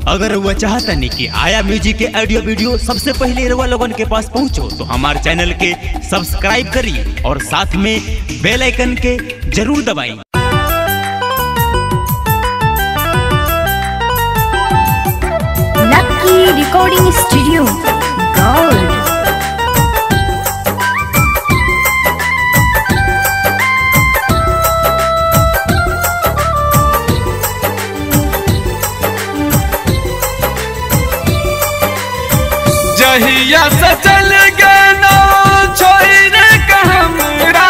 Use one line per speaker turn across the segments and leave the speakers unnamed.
अगर वह चाहता नहीं कि आया म्यूजिक के ऑडियो वीडियो सबसे पहले रउआ लोगन के पास पहुंचो तो हमारे चैनल के सब्सक्राइब करिए और साथ में बेल आइकन के जरूर दबाएं।
लकी रिकॉर्डिंग स्टूडियो गौर।
जहिया से चल गए ना छोड़ हमरा,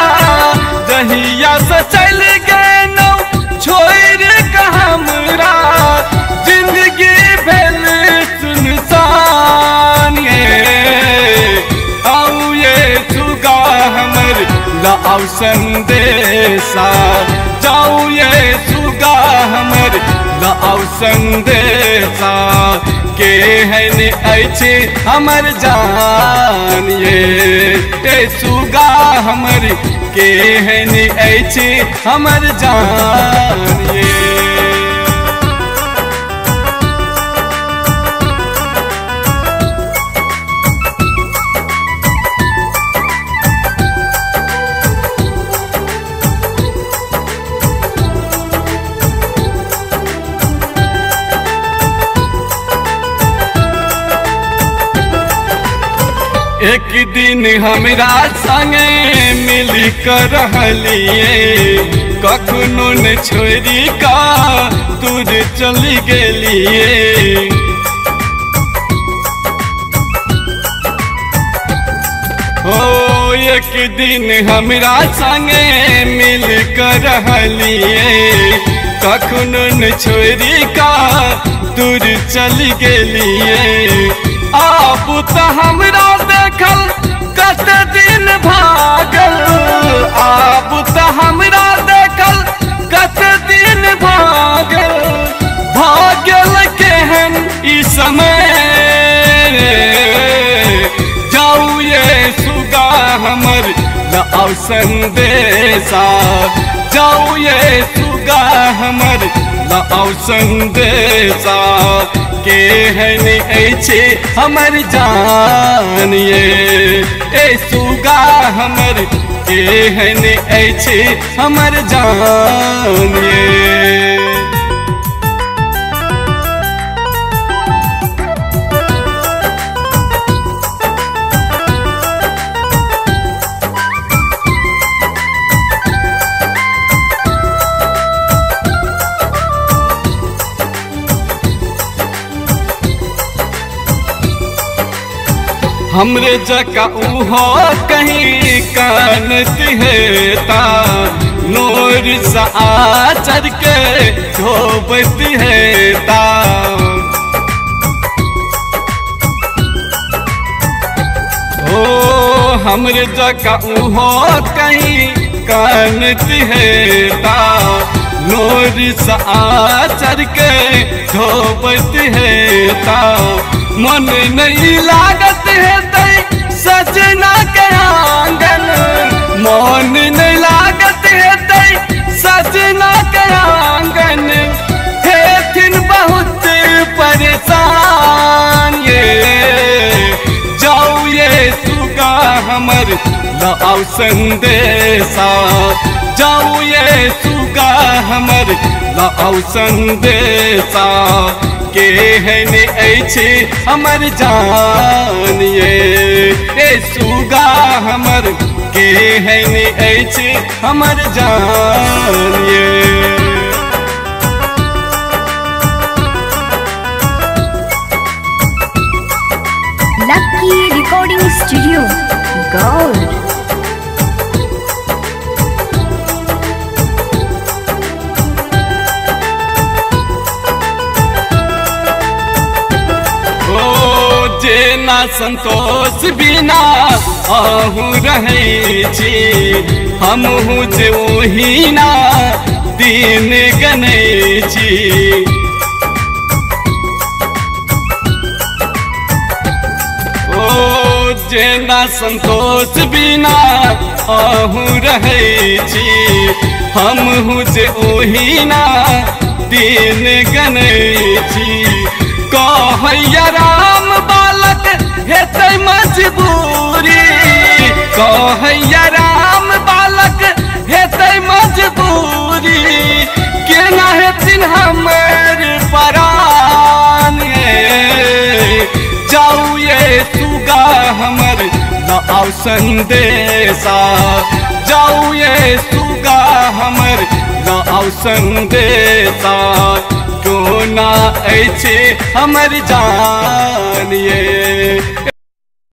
जहिया से चल गए ना छोड़ हमरा, जिंदगी भेल सुनसान आऊ ये सुगा हमर लाओ संदेशा, जाऊ ये सुगा हमर लाओ संदेशा, के है अच्छे हमर जान ये सुगा हमर, के है अच्छे हमर जान ये। एक दिन हमरा संगे मिल कर रहलिए, कखनो न छोड़ी का दूर चली गेलिए। ओ एक दिन हमरा संगे मिल कर रहलिए, कखनो न छोड़ी का दूर चली गेलिए। आप तो हमरा देखल कत दिन भागल, आप तो हमरा देखल कत दिन भागल, भागल केहन ई समय, जाऊ ये सुगा हमर लाओ संदेशा, जाऊ ये सुगा हमर लाओ संदेशा, के है अच्छे हमर जान ये सुगा हमर, के है अच्छे हमर जान ये। हमरे जका उहो कहीं कानत है ता, नूर सा आचर के धोबत है ता। ओ हमरे जका उहो कहीं कानत है ता, नूर सा आचर के धोबत है ता। मन नहीं लागत है तई सजना के आंगन, मन नहीं लागत है तई सजना के आंगन, थे थिन बहुत परेशान ये, जाऊ ये सुगा हमर लाओ संदेशा, जाऊ ये सुगा हमर लाओ संदेशा, के है अच्छे हमर जान ये सुगा हमर, के है अच्छे हमर जान ये।
लकी रिकॉर्डिंग स्टूडियो गौर।
जेना संतोष बिना आहू रहे छी, हमहू जे ओही ना दिन गने छी। ओ जेना संतोष बिना आहू रहे छी, हमहू जे ओही ना दिन गने छी। कहैया राम बालक हेतै मजबूरी, कहैया राम बालक हेतै मजबूरी, केना हेथिन हमर परान। जाऊ ये सुगा हमर लाओ संदेशा, जाऊ ये सुगा हमर लाओ संदेशा, क्यों ना ऐछे हमर जान ये।